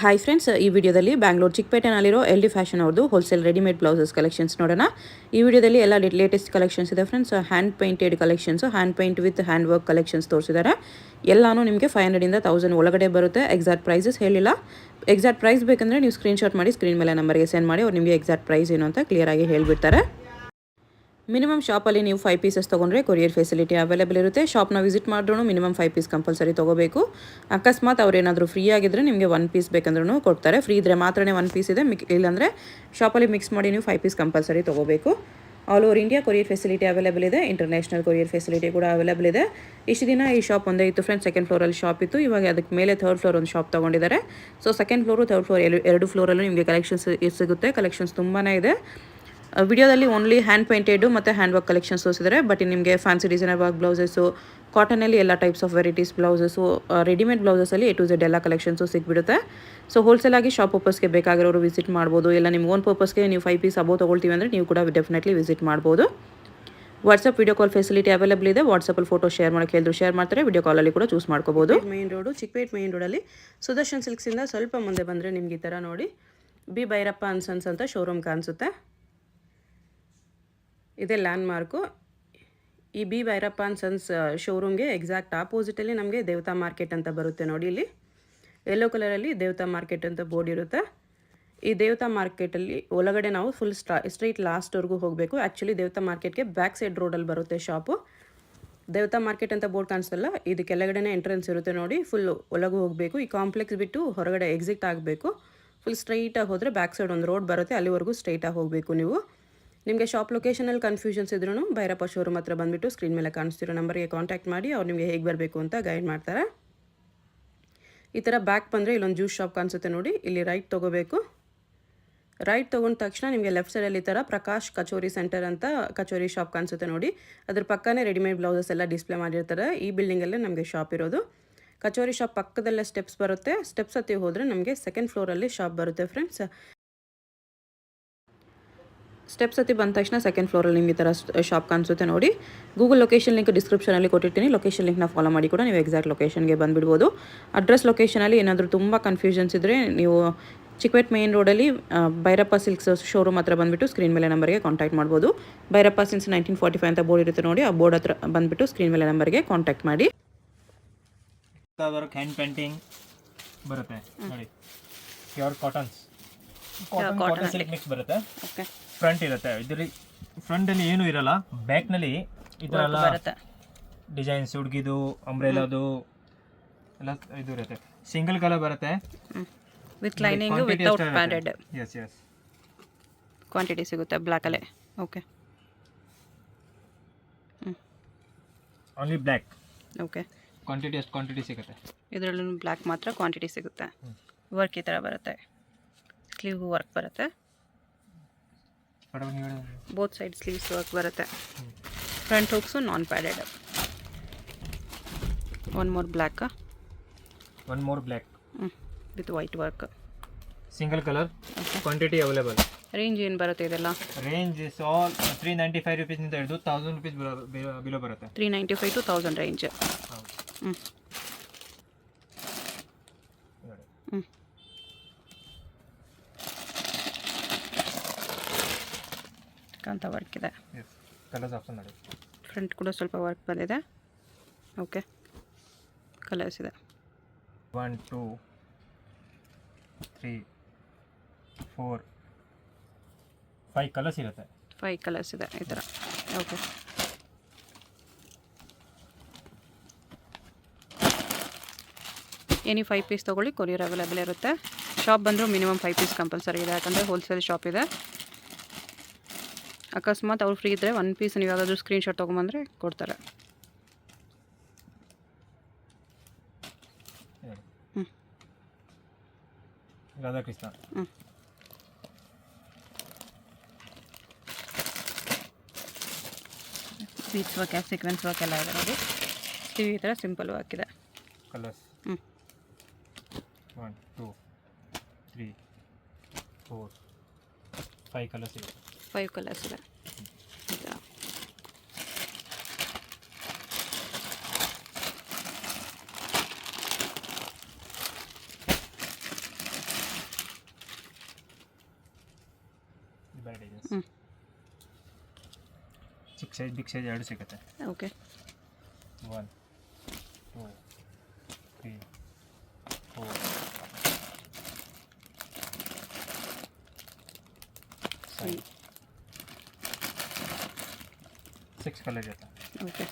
Hi friends, ಈ ವಿಡಿಯೋದಲ್ಲಿ Bangalore ಚಿಕ್ಕಪೇಟೆನಲ್ಲಿರೋ LD fashion ಅವ್ರದ್ದು ಹೋಲ್ಸೇಲ್ ರೆಡಿಮೇಡ್ ಬ್ಲೌಸಸ್ ಕಲೆಕ್ಷನ್ಸ್ ನೋಡೋಣ. ಈ ವಿಡಿಯೋದಲ್ಲಿ ಎಲ್ಲ ಲೇಟೆಸ್ಟ್ ಕಲೆಕ್ಷನ್ಸ್ ಇದೆ friends. Hand painted collections, hand paint with hand work collections ತೋರಿಸಿದ್ದಾರೆ. ಎಲ್ಲಾನು ನಿಮಗೆ 500 ಇಂದ 1000 ಒಳಗಡೆ ಬರುತ್ತೆ. ಎಕ್ಸಾಕ್ಟ್ ಪ್ರೈಸಸ್ ಹೇಳಿಲ್ಲ. ಎಕ್ಸಾಕ್ಟ್ ಪ್ರೈಸ್ ಬೇಕಂದರೆ ನೀವು ಸ್ಕ್ರೀನ್ಶಾಟ್ ಮಾಡಿ ಸ್ಕ್ರೀನ್ ಮೇಲೆ ನಂಬರ್ಗೆ ಸೆಂಡ್ ಮಾಡಿ ಅವ್ರು ನಿಮಗೆ ಎಕ್ಸಾಕ್ಟ್ ಪ್ರೈಸ್ ಏನು ಅಂತ ಕ್ಲಿಯರ್ ಆಗಿ ಹೇಳಿಬಿಡ್ತಾರೆ. ಮಿನಿಮಮ್ ಶಾಪಲ್ಲಿ ನೀವು 5 ಪೀಸಸ್ ತೊಗೊಂಡ್ರೆ ಕೊರಿಯರ್ ಫೆಸಿಲಿಟಿ ಅವೈಲೇಬಲ್ ಇರುತ್ತೆ. ಶಾಪ್ನ ವಿಸಿಟ್ ಮಾಡಿದ್ರೂ ಮಿನಿಮಮ್ 5 ಪೀಸ್ ಕಂಪಲ್ಸರಿ ತೊಗೋಬೇಕು. ಅಕಸ್ಮಾತ್ ಅವ್ರು ಏನಾದರೂ ಫ್ರೀ ಆಗಿದ್ದರೆ ನಿಮಗೆ 1 ಪೀಸ್ ಬೇಕಂದ್ರೂ ಕೊಡ್ತಾರೆ. ಫ್ರೀ ಇದ್ದರೆ ಮಾತ್ರನೇ 1 ಪೀಸ್ ಇದೆ, ಇಲ್ಲಾಂದರೆ ಶಾಪಲ್ಲಿ ಮಿಕ್ಸ್ ಮಾಡಿ ನೀವು 5 ಪೀಸ್ ಕಂಪಲ್ಸರಿ ತೊಗೋಬೇಕು. All over India courier facility available ಇದೆ. ಇಂಟರ್ನ್ಯಾಷನಲ್ ಕೊರಿಯರ್ ಫೆಸಿಲಿಟಿ ಕೂಡ ಅವೈಲೇಬಲ್ ಇದೆ. ಇಷ್ಟು ದಿನ ಈ ಶಾಪ್ ಒಂದೇ ಇತ್ತು ಫ್ರೆಂಡ್ಸ್. ಸೆಕೆಂಡ್ ಫ್ಲೋರಲ್ಲಿ ಶಾಪ್ ಇತ್ತು. ಇವಾಗ ಅದಕ್ಕೆ ಮೇಲೆ ಥರ್ಡ್ ಫ್ಲೋರ್ ಒಂದು ಶಾಪ್ ತೊಗೊಂಡಿದ್ದಾರೆ. So second floor third floor ಎರಡು ಫ್ಲೋರಲ್ಲೂ ನಿಮಗೆ ಕಲೆಕ್ಷನ್ಸ್ ಸಿಗುತ್ತೆ. ಕಲೆಕ್ಷನ್ಸ್ ತುಂಬಾ ಇದೆ. ವಿಡಿಯೋದಲ್ಲಿ ಓನ್ಲಿ ಹ್ಯಾಂಡ್ ಪೇಂಟೆಡು ಮತ್ತು ಹ್ಯಾಂಡ್ ವರ್ಕ್ ಕಲೆಕ್ಷನ್ಸ್ ತೋರಿಸಿದ್ದಾರೆ. ಬಟ್ ನಿಮಗೆ ಫ್ಯಾನ್ಸಿ ಡಿಸೈನರ್ ವರ್ಕ್ ಬ್ಲೌಸಸ್ಸು, ಕಾಟನಲ್ಲಿ ಎಲ್ಲ types of varieties blouses, readymade ಬ್ಲೌಸಸಲ್ಲಿ A to Z ಎಲ್ಲ ಕಲೆಕ್ಷನ್ಸು ಸಿಕ್ಬಿಡುತ್ತೆ. ಸೊ ಹೋಲ್ಸೇಲಾಗಿ ಶಾಪ್ ಪರ್ಪಸ್ಗೆ ಬೇಕಾಗಿರೋರು ವಿಸಿಟ್ ಮಾಡ್ಬೋದು. ಇಲ್ಲ ನಿಮ್ಮ ಓನ್ ಪರ್ಪಸ್ಗೆ ನೀವು 5 ಪೀಸ್ ಅಬೋ ತೊಗೊಳ್ತೀವಿ ಅಂದರೆ ನೀವು ಕೂಡ ಡೆಫಿನೆಟ್ಲಿ ವಿಸಿಟ್ ಮಾಡ್ಬೋದು. WhatsApp video call facility available ಇದೆ. ವಾಟ್ಸಪ್ಪಲ್ಲಿ ಫೋಟೋ ಶೇರ್ ಮಾಡೋಕ್ಕೆ ಹೇಳಿದ್ರು ಶೇರ್ ಮಾಡ್ತಾರೆ. ವಿಡಿಯೋ ಕಾಲಲ್ಲಿ ಕೂಡ ಚೂಸ್ ಮಾಡ್ಕೋಬೋದು. ಮೇನ್ ರೋಡು ಚಿಕ್ಕಪೇಟೆ ಮೇನ್ ರೋಡಲ್ಲಿ ಸುದರ್ಶನ್ ಸಿಲ್ಕ್ಸಿಂದ ಸ್ವಲ್ಪ ಮುಂದೆ ಬಂದರೆ ನಿಮ್ಗೆ ಈ ಥರ ನೋಡಿ ಬಿ ಭೈರಪ್ಪ ಅಂಡ್ ಸನ್ಸ್ ಅಂತ ಶೋರೂಮ್ ಕಾಣಿಸುತ್ತೆ. ಇದೇ ಲ್ಯಾಂಡ್ ಮಾರ್ಕು. ಈ ಬಿ ಭೈರಪ್ಪ ಅಂಡ್ ಸನ್ಸ್ ಶೋರೂಮ್ಗೆ ಎಕ್ಸಾಕ್ಟ್ ಆಪೋಸಿಟಲ್ಲಿ ನಮಗೆ ದೇವತಾ ಮಾರ್ಕೆಟ್ ಅಂತ ಬರುತ್ತೆ ನೋಡಿ. ಇಲ್ಲಿ ಯೆಲ್ಲೋ ಕಲರಲ್ಲಿ ದೇವತಾ ಮಾರ್ಕೆಟ್ ಅಂತ ಬೋರ್ಡ್ ಇರುತ್ತೆ. ಈ ದೇವತಾ ಮಾರ್ಕೆಟಲ್ಲಿ ಒಳಗಡೆ ನಾವು ಫುಲ್ ಸ್ಟ್ರೈಟ್ ಲಾಸ್ಟ್ವರೆಗೂ ಹೋಗಬೇಕು. ಆ್ಯಕ್ಚುಲಿ ದೇವತಾ ಮಾರ್ಕೆಟ್ಗೆ ಬ್ಯಾಕ್ ಸೈಡ್ ರೋಡಲ್ಲಿ ಬರುತ್ತೆ ಶಾಪು. ದೇವತಾ ಮಾರ್ಕೆಟ್ ಅಂತ ಬೋರ್ಡ್ ಕಾಣಿಸ್ತಲ್ಲ, ಇದು ಕೆಳಗಡೆನೇ ಎಂಟ್ರೆನ್ಸ್ ಇರುತ್ತೆ ನೋಡಿ. ಫುಲ್ ಒಳಗೂ ಹೋಗಬೇಕು. ಈ ಕಾಂಪ್ಲೆಕ್ಸ್ ಬಿಟ್ಟು ಹೊರಗಡೆ ಎಕ್ಸಿಟ್ ಆಗಬೇಕು. ಫುಲ್ ಸ್ಟ್ರೈಟಾಗಿ ಹೋದರೆ ಬ್ಯಾಕ್ ಸೈಡ್ ಒಂದು ರೋಡ್ ಬರುತ್ತೆ, ಅಲ್ಲಿವರೆಗೂ ಸ್ಟ್ರೈಟಾಗಿ ಹೋಗಬೇಕು ನೀವು. ನಿಮಗೆ ಶಾಪ್ ಲೊಕೇಶನಲ್ಲಿ ಕನ್ಫ್ಯೂಷನ್ಸ್ ಇದ್ರೂ ಭೈರಪ್ಪ ಶೋರೂಮ್ ಹತ್ರ ಬಂದುಬಿಟ್ಟು ಸ್ಕ್ರೀನ್ ಮೇಲೆ ಕಾಣಿಸ್ತಿರೋ ನಂಬರ್ಗೆ ಕಾಂಟ್ಯಾಕ್ಟ್ ಮಾಡಿ ಅವ್ರು ನಿಮಗೆ ಹೇಗೆ ಬರಬೇಕು ಅಂತ ಗೈಡ್ ಮಾಡ್ತಾರೆ. ಈ ಥರ ಬ್ಯಾಕ್ ಬಂದರೆ ಇಲ್ಲೊಂದು ಜ್ಯೂಸ್ ಶಾಪ್ ಕಾಣಿಸುತ್ತೆ ನೋಡಿ. ಇಲ್ಲಿ ರೈಟ್ ತೊಗೋಬೇಕು. ರೈಟ್ ತೊಗೊಂಡ ತಕ್ಷಣ ನಿಮಗೆ ಲೆಫ್ಟ್ ಸೈಡಲ್ಲಿ ಈ ಥರ ಪ್ರಕಾಶ್ ಕಚೋರಿ ಸೆಂಟರ್ ಅಂತ ಕಚೋರಿ ಶಾಪ್ ಕಾಣಿಸುತ್ತೆ ನೋಡಿ. ಅದ್ರ ಪಕ್ಕನೇ ರೆಡಿಮೇಡ್ ಬ್ಲೌಸಸ್ ಎಲ್ಲ ಡಿಸ್ಪ್ಲೇ ಮಾಡಿರ್ತಾರೆ. ಈ ಬಿಲ್ಡಿಂಗಲ್ಲೇ ನಮಗೆ ಶಾಪ್ ಇರೋದು. ಕಚೋರಿ ಶಾಪ್ ಪಕ್ಕದಲ್ಲೇ ಸ್ಟೆಪ್ಸ್ ಬರುತ್ತೆ. ಸ್ಟೆಪ್ಸ್ ಹತ್ತಿ ಹೋದರೆ ನಮಗೆ ಸೆಕೆಂಡ್ ಫ್ಲೋರಲ್ಲಿ ಶಾಪ್ ಬರುತ್ತೆ ಫ್ರೆಂಡ್ಸ್. ಸ್ಟೆಪ್ಸ್ ಹತ್ತಿ ಬಂದ ತಕ್ಷಣ ಸೆಕೆಂಡ್ ಫ್ಲೋರಲ್ಲಿ ನಿಮಗೆ ಈ ಥರ ಶಾಪ್ ಕಾಣಿಸುತ್ತೆ ನೋಡಿ. ಗೂಗಲ್ ಲೊಕೇಶನ್ ಲಿಂಕ್ ಡಿಸ್ಕ್ರಿಪ್ಷನಲ್ಲಿ ಕೊಟ್ಟಿರ್ತೀನಿ. ಲೊಕೇಶನ್ ಲಿಂಕ್ನ ಫಾಲೋ ಮಾಡಿ ಕೂಡ ನೀವು ಎಕ್ಸಾಕ್ಟ್ ಲೊಕೇಶನ್ಗೆ ಬಂದುಬಿಡ್ಬೋದು. ಅಡ್ರೆಸ್ ಲೊಕೇಶನಲ್ಲಿ ಏನಾದರೂ ತುಂಬ ಕನ್ಫ್ಯೂಷನ್ಸ್ ಇದ್ದರೆ ನೀವು ಚಿಕ್ಕಪೇಟೆ ಮೇನ್ ರೋಡಲ್ಲಿ ಭೈರಪ್ಪ ಸಿಲ್ಕ್ಸ್ ಶೋರೂಮ್ ಹತ್ರ ಬಂದುಬಿಟ್ಟು ಸ್ಕ್ರೀನ್ ಮೇಲೆ ನಂಬರ್ಗೆ ಕಾಂಟ್ಯಾಕ್ಟ್ ಮಾಡ್ಬೋದು. ಭೈರಪ್ಪ ಸಿನ್ಸ್ 1945 ಅಂತ ಬೋರ್ಡ್ ಇರುತ್ತೆ ನೋಡಿ. ಆ ಬೋರ್ಡ್ ಹತ್ರ ಬಂದುಬಿಟ್ಟು ಸ್ಕ್ರೀನ್ ಮೇಲೆ ನಂಬರ್ಗೆ ಕಾಂಟ್ಯಾಕ್ಟ್ ಮಾಡಿ. ಹ್ಯಾಂಡ್ ಪೇಂಟಿಂಗ್ ಬರುತ್ತೆ ನೋಡಿ. ಪ್ಯೂರ್ ಕಾಟನ್ ಸಿಲ್ಕ್ ಮಿಕ್ಸ್ ಬರುತ್ತೆ. ಓಕೆ, ಫ್ರಂಟ್ ಇರುತ್ತೆ. ಇದರಲ್ಲಿ ಫ್ರಂಟಲ್ಲಿ ಏನೂ ಇರಲ್ಲ, ಬ್ಯಾಕ್ನಲ್ಲಿ ಈ ಥರ ಎಲ್ಲ ಡಿಸೈನ್ಸ್ ಹುಡುಗಿದು ಅಂಬ್ರೆಲಾದು ಎಲ್ಲ ಇದು ಇರುತ್ತೆ. ಸಿಂಗಲ್ ಕಲರ್ ಬರುತ್ತೆ with lining without padded. Yes yes quantity ಸಿಗುತ್ತೆ ಬ್ಲ್ಯಾಕಲ್ಲೇ. Okay, only black. Okay, quantity ಅಷ್ಟು ಕ್ವಾಂಟಿಟಿ ಸಿಗುತ್ತೆ. ಇದರಲ್ಲೂ ಬ್ಲ್ಯಾಕ್ ಮಾತ್ರ ಕ್ವಾಂಟಿಟಿ ಸಿಗುತ್ತೆ. ವರ್ಕ್ ಈ ಥರ ಬರುತ್ತೆ. ಸ್ಲೀವ್ ವರ್ಕ್ ಬರುತ್ತೆ. ಬೋತ್ ಸೈಡ್ ಸ್ಲೀವ್ಸ್ ವರ್ಕ್ ಬರುತ್ತೆ. Front hooks non padded. One more black with white work. Single colour. Quantity available. Range ಏನು ಬರುತ್ತೆ ಇದೆಲ್ಲ? ರೇಂಜ್ ಇಸ್ ಆಲ್ 395 ರೂಪೀಸ್ನಿಂದ ಹಿಡಿದು 1000 ರೂಪೀಸ್ ಬಿಲೋ ಬರುತ್ತೆ. 395 to 1000 ರೇಂಜ್. ಅಂತ ವರ್ಕ್ ಇದೆ. ಕಲರ್ಸ್ ಆಪ್ಷನ್ ನೋಡಿ. ಫ್ರಂಟ್ ಕೂಡ ಸ್ವಲ್ಪ ವರ್ಕ್ ಬಂದಿದೆ. ಓಕೆ, ಕಲರ್ಸ್ ಇದೆ. 1 2 3 4 5 ಕಲರ್ಸ್ ಇರುತ್ತೆ. 5 ಕಲರ್ಸ್ ಇದೆ ಈ ಥರ. ಓಕೆ, ಎನಿ 5 ಪೀಸ್ ತೊಗೊಳ್ಳಿ, ಕೊರಿಯರ್ ಅವೈಲೇಬಲ್ ಇರುತ್ತೆ. ಶಾಪ್ ಬಂದರೂ ಮಿನಿಮಮ್ 5 ಪೀಸ್ ಕಂಪಲ್ಸರಿ ಇದೆ, ಯಾಕಂದರೆ ಹೋಲ್ಸೇಲ್ ಶಾಪ್ ಇದೆ. ಅಕಸ್ಮಾತ್ ಅವ್ರು ಫ್ರೀ ಇದ್ದರೆ 1 ಪೀಸ್ ನೀವು ಯಾವುದಾದ್ರೂ ಸ್ಕ್ರೀನ್ಶಾಟ್ ತೊಗೊಂಬಂದರೆ ಕೊಡ್ತಾರೆ. Radhakrishna. Beats work, sequence work ಎಲ್ಲ ಇದೆ ನೋಡಿ. ಈ ಥರ ಸಿಂಪಲ್ ವರ್ಕ್ ಇದೆ. ಕಲರ್ಸ್ 1 2 3 4 5 ಕಲರ್ಸ್ ಇದೆ. 5 ಕಲರ್ಸ್ ಇದೆ ಈ ಥರ. ಬೇರೆ ಡಿಸೈನ್ಸ್. ಹ್ಞೂ ಚಿಕ್ಕ ಸೈಜ್ ಬಿಗ್ ಸೈಜ್ ಎರಡು ಸಿಗುತ್ತೆ. ಓಕೆ 1 2 3 4 5 6 ಕಲರ್ ಇರುತ್ತೆ. Okay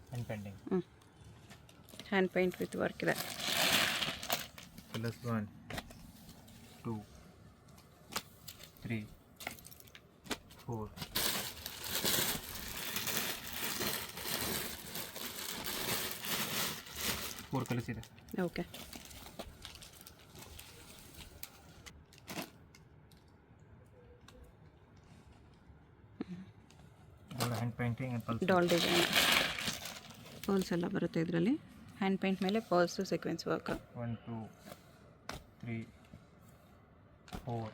hand painting. Hand paint with work ಇದೆ. ಕಲರ್ಸ್ 1 2 3 4 4 ಕಲರ್ಸ್ ಇದೆ. Okay hand painting and pearls. Doll design pearls ಎಲ್ಲ ಬರುತ್ತೆ ಇದರಲ್ಲಿ. ಹ್ಯಾಂಡ್ ಪೇಂಟ್ ಮೇಲೆ ಪರ್ಲ್ಸು ಸೀಕ್ವೆನ್ಸ್ ವರ್ಕ್. 1 2 3 4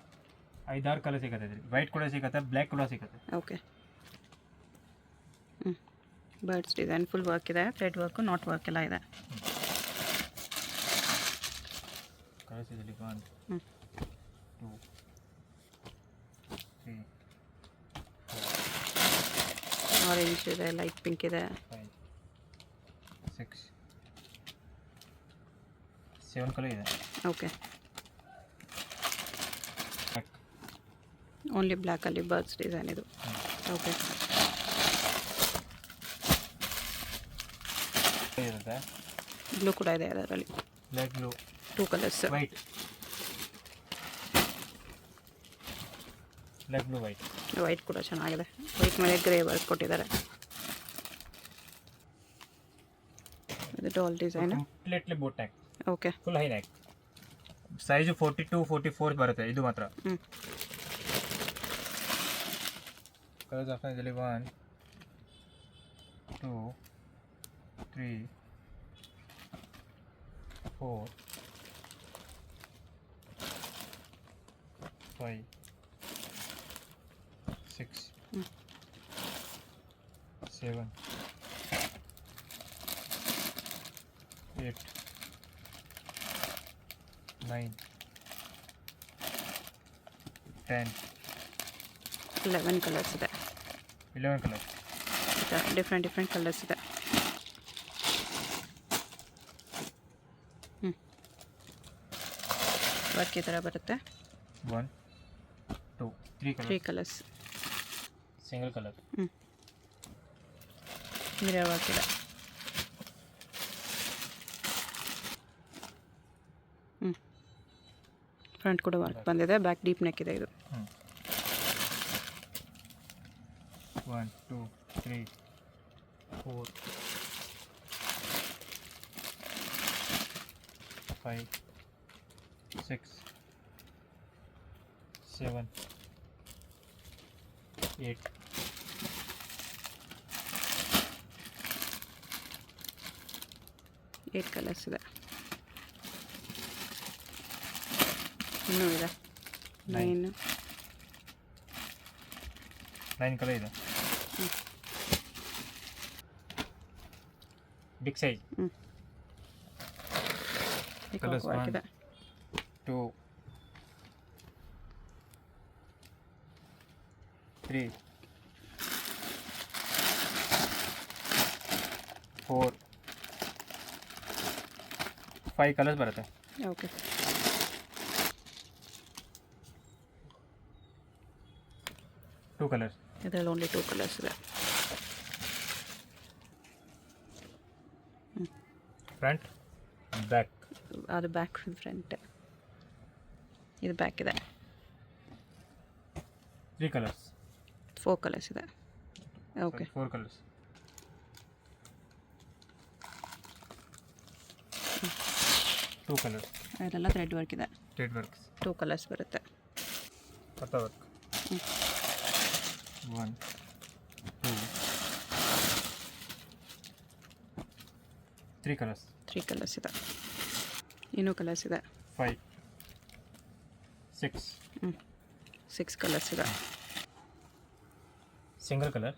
5-6 ಕಲರ್ ಸಿಗುತ್ತೆ ಇದರಲ್ಲಿ. ವೈಟ್ ಕೂಡ ಸಿಗುತ್ತೆ, ಬ್ಲ್ಯಾಕ್ ಕೂಡ ಸಿಗುತ್ತೆ. Okay birds design full work ಇದೆ. ಥ್ರೆಡ್ ವರ್ಕು ನಾಟ್ ವರ್ಕ್ ಎಲ್ಲ ಇದೆ. ಕಲರ್ಸ್ ಇದರಲ್ಲಿ 1 2 3 ಆರೆಂಜ್ ಇದೆ, ಲೈಟ್ ಪಿಂಕ್ ಇದೆ. 5 6 7 ಕಲರ್ ಇದೆ. ಓಕೆ ಬ್ಲ್ಯಾಕ್ ಓನ್ಲಿ ಬ್ಲ್ಯಾಕಲ್ಲಿ ಬರ್ಡ್ಸ್ ಡಿಸೈನ್ ಇದು. ಓಕೆ ಇರುತ್ತೆ. ಬ್ಲೂ ಕೂಡ ಇದೆ ಅದರಲ್ಲಿ. Black blue 2 colours. White black blue white. White ಕೂಡ ಚೆನ್ನಾಗಿದೆ. ವೈಟ್ ಮೇಲೆ ಗ್ರೇ ವರ್ಕ್ ಕೊಟ್ಟಿದ್ದಾರೆ. ಇದು doll design. Completely boat neck. Okay full high neck. Size 42 44 ಬರುತ್ತೆ ಇದು ಮಾತ್ರ. ಕಲರ್ಸ್ ಆಫ್ ಇದರಲ್ಲಿ 1 2 3 4 5 6 7 8 9 10 11 ಕಲರ್ಸ್ ಇದೆ. 11 ಕಲರ್. ಡಿಫ್ರೆಂಟ್ ಕಲರ್ಸ್ ಇದೆ. ವರ್ಕ್ ಈ ಥರ ಬರುತ್ತೆ. 1 2 3 colour. 3 colours. Single colour. Mirror work ಇದೆ. ಫ್ರಂಟ್ ಕೂಡ ವರ್ಕ್ ಬಂದಿದೆ. ಬ್ಯಾಕ್ ಡೀಪ್ ನೆಕ್ ಇದೆ ಇದು. 1 2 3 4 5 6 7 8 8 ಕಲರ್ಸ್ ಇದೆ. ಇನ್ನೂ ಇದೆ 9 ಕಲರ್ ಇದೆ. Big size. ಕಲರ್ಸ್ ವರ್ಕ್ ಇದೆ. 2 3 4 5 ಕಲರ್ಸ್ ಬರುತ್ತೆ. Okay 2 colours. ಇದರಲ್ಲಿ ಓನ್ಲಿ 2 ಕಲರ್ಸ್ ಇದೆ. Front back. ಅದು ಬ್ಯಾಕ್ ಫ್ರಂಟ್. ಇದು ಬ್ಯಾಕ್ ಇದೆ. 3 ಕಲರ್ಸ್. 4 ಕಲರ್ಸ್ ಇದೆ. Okay 4 colours. 2 ಕಲರ್ಸ್. ಅದೆಲ್ಲ ಥ್ರೆಡ್ ವರ್ಕ್ ಇದೆ. Thread works. 2 ಕಲರ್ಸ್ ಬರುತ್ತೆ. ಪತ್ತ ವರ್ಕ್. 1 2 3 ಕಲರ್ಸ್. 3 ಕಲರ್ಸ್ ಇದೆ. ಇನ್ನೂ ಕಲರ್ಸ್ ಇದೆ. 5 6 6 ಕಲರ್ಸ್ ಇದೆ. Single colour.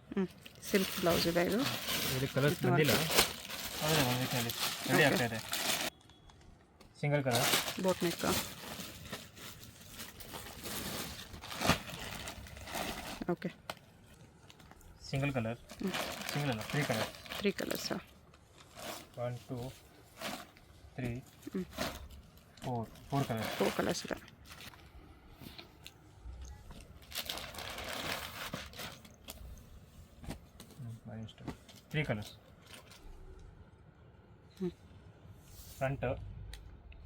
ಸಿಲ್ಕ್ ಬ್ಲೌಸ್ ಇದೆ ಇದು. ಇಲ್ಲಿ ಕಲರ್ಸ್ ಬಂದಿಲ್ಲ. ರೆಡಿ ಆಗ್ತಾ ಇದೆ. Single colour. Boat neck. Okay. Single colour, single ಅಲ್ಲ 3 ಕಲರ್, 3 ಕಲರ್ಸಾ? 1 2 3 4 ಕಲರ್, 4 ಕಲರ್ಸ್ ಇದೆ. ಇಷ್ಟು 3 ಕಲರ್ಸ್.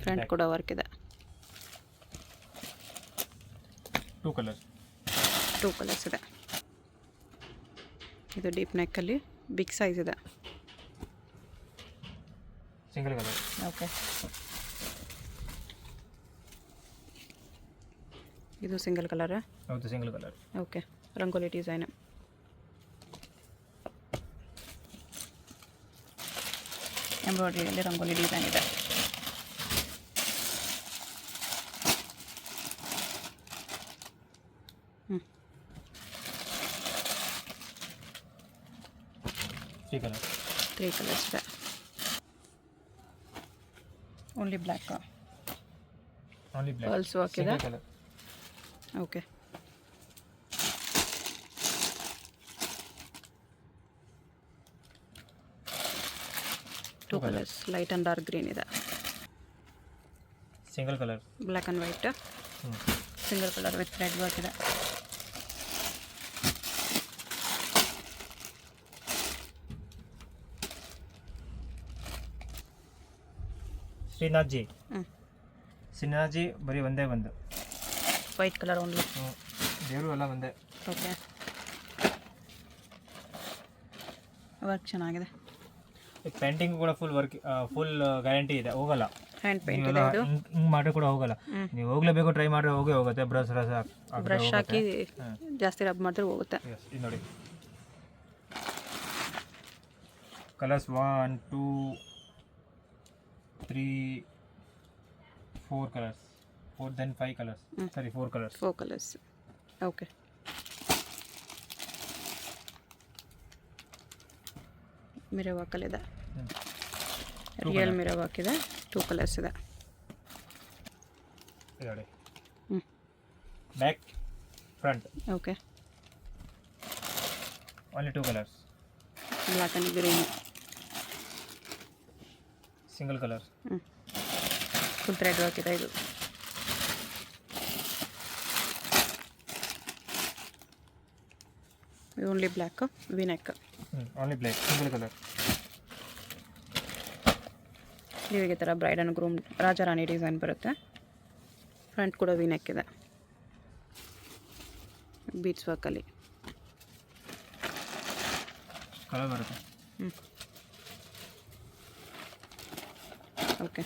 ಫ್ರಂಟ್ ಕೂಡ ವರ್ಕ್ ಇದೆ. 2 ಕಲರ್ಸ್, 2 ಕಲರ್ಸ್ ಇದೆ. ಇದು ಡೀಪ್ ನೆಕ್ಕಲ್ಲಿ ಬಿಗ್ ಸೈಜ್ ಇದೆ. Single colour. ಓಕೆ. ಇದು ಸಿಂಗಲ್ ಕಲರಾ? ಹೌದು, single colour. Okay. Rangoli design. ಎಂಬ್ರಾಯ್ಡ್ರಿಯಲ್ಲಿ ರಂಗೋಲಿ ಡಿಸೈನ್ ಇದೆ. ಹ್ಞೂ. 3 ಕಲರ್, 3 ಕಲರ್ಸ್ ಇದೆ. Only black. Only black. Pearls work ಇದೆ. Colour. Okay. Two colours, light and dark green ಇದೆ. Single colour, black and white. Single colour with red work ಇದೆ. Srinath G ಬರೀ ಒಂದೇ ಒಂದು ವೈಟ್ ಕಲರ್ ಓನ್ಲಿ. ದೇವರು ಎಲ್ಲ ಒಂದೇ. ಓಕೆ. ವರ್ಕ್ ಚೆನ್ನಾಗಿದೆ. ಪೇಂಟಿಂಗ್ ಕೂಡ ಫುಲ್ ಗ್ಯಾರಂಟಿ ಇದೆ, ಹೋಗಲ್ಲ. ಹ್ಯಾಂಡ್ ಪೇಂಟ್ ಇದೆ. ಇದು ಹಿಂಗೆ ಮಾಡಿ ಕೂಡ ಹೋಗಲ್ಲ. ನೀವು ಹೋಗ್ಲೇಬೇಕು, ಟ್ರೈ ಮಾಡಿ ಹೋಗುತ್ತೆ. ಬ್ರಷ್ ಹಾಕಿ ಜಾಸ್ತಿ ರಬ್ ಮಾಡಿದ್ರೆ ಹೋಗುತ್ತೆ. ಇದು ನೋಡಿ, colours 1 2 3 4 colours, 4 then 5 colours, sorry 4 colours. 4 colours. Okay. Mirror ವರ್ಕಲ್ಲಿದೆ. ರಿಯಲ್ ಮಿರರ್ ವರ್ಕ್ ಇದೆ. 2 ಕಲರ್ಸ್ ಇದೆ. ನೋಡಿ, back front. Okay. Only 2 colours, black and green. Single colour. Full thread work ಇದೆ. ಇದು only black, V neck. Only black, single colour. ನೀವಿಗೆ ಥರ bride and groom ರಾಜಾರಾಣಿ design ಬರುತ್ತೆ. ಫ್ರಂಟ್ ಕೂಡ ವಿನೆಕ್ ಇದೆ, ಬೀಟ್ಸ್ ವರ್ಕಲ್ಲಿ. ಕಲರ್ ಬರುತ್ತೆ. ಓಕೆ.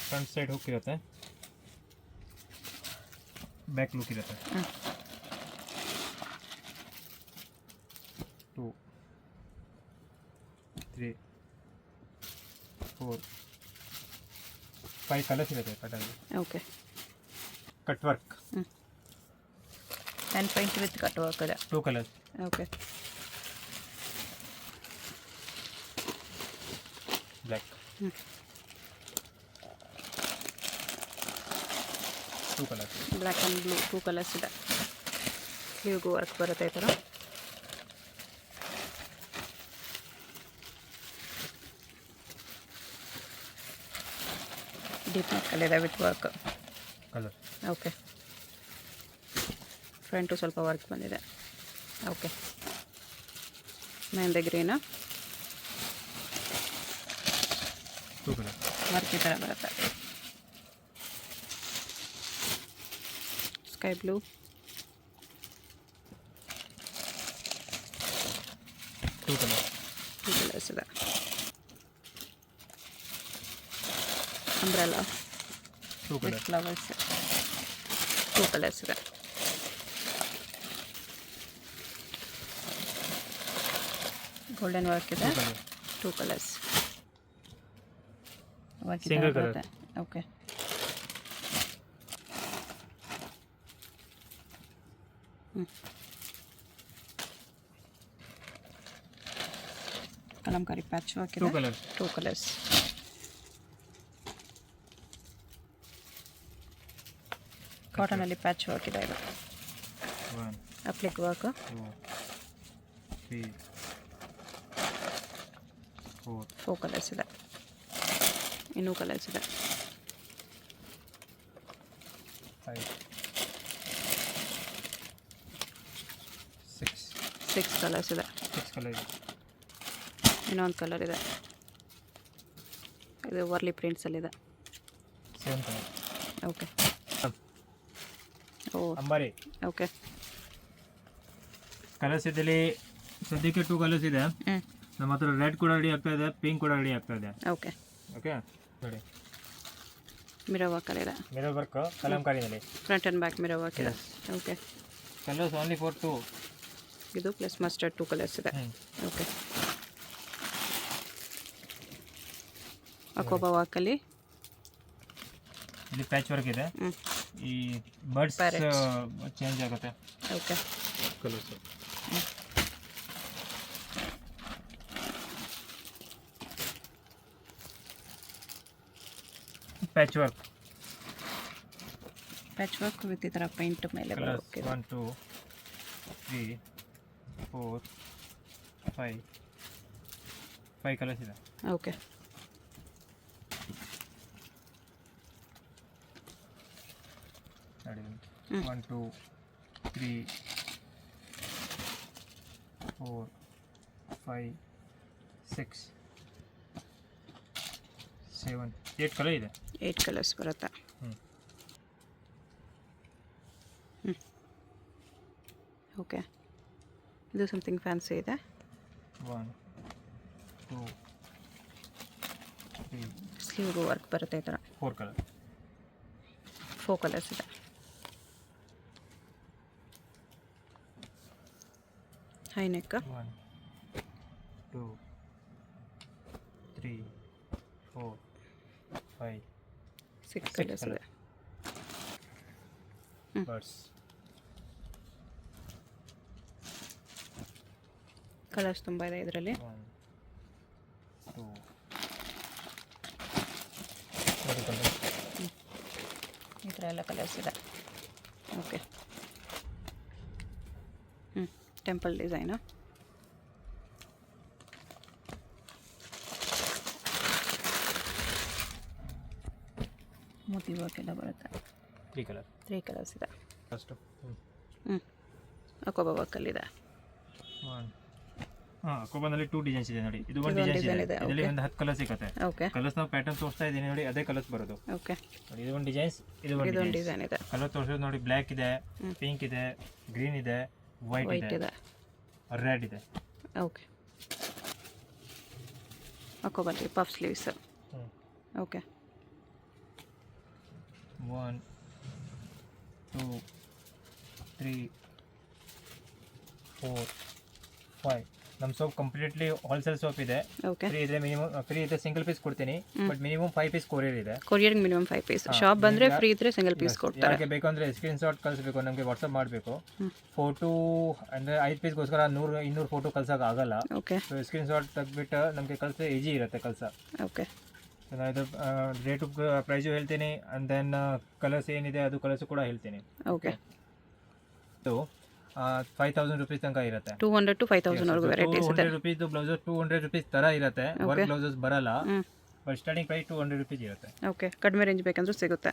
ಫ್ರಂಟ್ ಸೈಡ್ ಹುಕ್ ಇರುತ್ತೆ, ಬ್ಯಾಕ್ ಲುಕ್ ಇರುತ್ತೆ. 2 3 4 5 ಕಲರ್ಸ್ ಇರುತ್ತೆ ಕಟ್ಟಲ್ಲಿ. Okay. Cut work. Hand paint with cut work ಇದೆ. 2 colours. Okay. Black. 2 colours. Black and blue 2 colours ಇದೆ. ಸ್ಲೀವ್ಗೂ ವರ್ಕ್ ಬರುತ್ತೆ ಈ ಥರ. ಡೀಪ್ ನೆಕ್ಕಲ್ಲಿದೆ with work. Colour. Okay. Front ಸ್ವಲ್ಪ ವರ್ಕ್ ಬಂದಿದೆ. Okay. Mehndi green 2 colour. Work ಈ ಥರ ಬರುತ್ತೆ. Sky blue. 2 ಕಲರ್. 2 ಕಲರ್ಸ್ ಇದೆ. Umbrella 2 with colour. Flowers 2 colours ಇದೆ. ಗೋಲ್ಡನ್ ವರ್ಕ್ ಇದೆ. 2 ಕಲರ್ಸ್. ವರ್ಕ್ ಈ ಥರ Single colour. ಬರುತ್ತೆ. ಓಕೆ. ಕಲಂಕಾರಿ ಪ್ಯಾಚ್ ವರ್ಕ್ 2 ಇದೆ. ಕಲರ್ಸ್. 2 ಕಲರ್ಸ್. ಕಾಟನಲ್ಲಿ ಪ್ಯಾಚ್ ವರ್ಕ್ ಇದೆ ಇದು 1 ಅಪ್ಲಿಕ್ ವರ್ಕ್ 2 3 4 4 ಕಲರ್ಸ್ ಇದೆ, ಇನ್ನೂ ಕಲರ್ಸ್ ಇದೆ. 5 6 ಕಲರ್ಸ್ ಇದೆ. 6 ಕಲರ್ ಇದೆ. ಇನ್ನೊಂದು ಕಲರ್ ಇದೆ, ಇದು ವರ್ಲಿ ಪ್ರಿಂಟ್ಸಲ್ಲಿದೆ. 7 ಕಲರ್. ಓಕೆ. ಓ ಅಂಬಾರಿ ಓಕೆ. ಕಲರ್ಸ್ ಇದರಲ್ಲಿ ಸದ್ಯಕ್ಕೆ 2 ಕಲರ್ಸ್ ಇದೆ. ನಮ್ಮ ಹತ್ರ ರೆಡ್ ಕೂಡ ರೆಡಿ ಆಗ್ತಾ ಇದೆ, ಪಿಂಕ್ ಕೂಡ ರೆಡಿ ಆಗ್ತಾ ಇದೆ. ಓಕೆ ಓಕೆ ನೋಡಿ, ಮಿರರ್ ವರ್ಕ್ ಇದೆ, ಮಿರರ್ ವರ್ಕ್ ಕಲಂಕಾರಿನಲ್ಲಿ front and back mirror work ಇದೆ. ಓಕೆ. Colours only for 2. ಇದು ಪ್ಲಸ್ ಮಸ್ಟರ್ಡ್ 2 ಕಲರ್ಸ್ ಇದೆ. ಓಕೆ. ಅಕೋಬಾ ವರ್ಕಲ್ಲಿ ಇಲ್ಲಿ ಪ್ಯಾಚ್ ವರ್ಕ್ ಇದೆ. ಈ ಬರ್ಡ್ಸ್ ಚೇಂಜ್ ಆಗುತ್ತೆ. Okay. Colours patch work with ಈ ಥರ ಪೇಂಟ್ ಮೇಲೆ ಕಲರ್ಸ್ ಓಕೆ. 1 2 3 4 5 ಕಲರ್ಸ್ ಇದೆ. ಓಕೆ. ನೋಡಿ 1 2 3 4 5 6 7 8 ಕಲರ್ ಇದೆ. 8 ಕಲರ್ಸ್ ಬರುತ್ತೆ. ಓಕೆ. ಇದು ಸಮಥಿಂಗ್ ಫ್ಯಾನ್ಸಿ ಇದೆ. 1 2 3 ಸ್ಲೀವ್ಗೂ ವರ್ಕ್ ಬರುತ್ತೆ ಈ ಥರ. 4 ಕಲರ್. 4 ಕಲರ್ಸ್ ಇದೆ. ಹೈ ನೆಕ್ 1 2 3 4 5 6 ಕಲರ್ಸ್ ಇದೆ. ಬರ್ಡ್ಸ್ ಕಲರ್ಸ್ ತುಂಬ ಇದೆ ಇದರಲ್ಲಿ. 1 2 ಕಲರ್. ಈ ಥರ ಎಲ್ಲ ಕಲರ್ಸ್ ಇದೆ. Okay. Temple design. Moti work ಎಲ್ಲ ಬರುತ್ತೆ. 3 ಕಲರ್. 3 ಕಲರ್ಸ್ ಇದೆ. ಫಸ್ಟು ಅಕೋಬಾ ವರ್ಕಲ್ಲಿದೆ. 1 ಅಕೋಬಾನಲ್ಲಿ 2 ಡಿಸೈನ್ಸ್ ಇದೆ ನೋಡಿ. ಇದು ಒಂದು ಡಿಸೈನ್ ಇದೆ, ಇದರಲ್ಲಿ ಒಂದು 10 ಕಲರ್ ಸಿಗುತ್ತೆ. ಓಕೆ. ಕಲರ್ಸ್ ನಾವು ಪ್ಯಾಟರ್ನ್ ತೋರಿಸ್ತಾ ಇದ್ದೀನಿ ನೋಡಿ, ಅದೇ ಕಲರ್ಸ್ ಬರೋದು. ಓಕೆ. ನೋಡಿ ಇದು ಒಂದು ಡಿಸೈನ್ಸ್, ಇದು ಒಂದು ಡಿಸೈನ್ ಇದೆ. ಕಲರ್ ತೋರಿಸೋದು ನೋಡಿ, ಬ್ಲ್ಯಾಕ್ ಇದೆ, ಪಿಂಕ್ ಇದೆ, ಗ್ರೀನ್ ಇದೆ, ವೈಟ್ ಇದೆ, ರೆಡ್ ಇದೆ. ಓಕೆ. ಅಕೋಬಾಲಿ ಪಫ್ ಸ್ಲೀವ್ಸ್. ಓಕೆ. 1 2 3 4 5 ನಮ್ಮ ಶಾಪ್ ಕಂಪ್ಲೀಟ್ಲಿ ಹೋಲ್ಸೇಲ್ ಶಾಪ್ ಇದೆ. ಓಕೆ. ಫ್ರೀ ಇದೆ, ಮಿನಿಮಮ್ ಫ್ರೀ ಇದೆ, ಸಿಂಗಲ್ ಪೀಸ್ ಕೊಡ್ತೀನಿ. ಬಟ್ ಮಿನಿಮಮ್ 5 ಪೀಸ್ ಕೊರಿಯರ್ ಇದೆ. ಕೊರಿಯರ್ಗೆ ಮಿನಿಮಮ್ 5 ಪೀಸ್. ಶಾಪ್ ಬಂದರೆ ಫ್ರೀ ಇದ್ದರೆ ಸಿಂಗಲ್ ಪೀಸ್ ಕೊಡ್ತಾರೆ. ಯಾರಿಗೆ ಬೇಕಂದ್ರೆ ಸ್ಕ್ರೀನ್ ಶಾಟ್ ಕಳಿಸ್ಬೇಕು, ನಮಗೆ ವಾಟ್ಸಪ್ ಮಾಡಬೇಕು. ಫೋಟೋ ಅಂದರೆ 5 ಪೀಸ್ಗೋಸ್ಕರ 100-200 ಫೋಟೋ ಕಳ್ಸೋಕೆ ಆಗಲ್ಲ. ಓಕೆ. ಸ್ಕ್ರೀನ್ ಶಾಟ್ ತೆಗ್ಬಿಟ್ಟು ನಮಗೆ ಕಳಿಸಿದ್ರೆ ಈಜಿ ಇರುತ್ತೆ ಕಳ್ಸ. ಓಕೆ. ನಾನು ಇದು ರೇಟು ಪ್ರೈಸು ಹೇಳ್ತೀನಿ, ಆ್ಯಂಡ್ ದೆನ್ ಕಲರ್ಸ್ ಏನಿದೆ ಅದು ಕಲರ್ಸು ಕೂಡ ಹೇಳ್ತೀನಿ. ಓಕೆ. ಸೊ 5,000 ರುಪೀಸ್ ತನಕ ಇರುತ್ತೆ. 200 to 5,000 ವರೆಗೂ ವೆರೈಟೀಸ್ ಇದೆ. 200 ರುಪೀಸ್ ಬ್ಲೌಸ್ 200 ರುಪೀಸ್ ಥರ ಇರುತ್ತೆ. ವರ್ಕ್ ಬ್ಲೌಸಸ್ ಬರಲ್ಲ, ಬಟ್ ಸ್ಟಾರ್ಟಿಂಗ್ ಪ್ರೈಸ್ 200 ರುಪೀಸ್ ಇರುತ್ತೆ. ಓಕೆ. ಕಡಿಮೆ ರೇಂಜ್ ಬೇಕಂದ್ರೂ ಸಿಗುತ್ತೆ.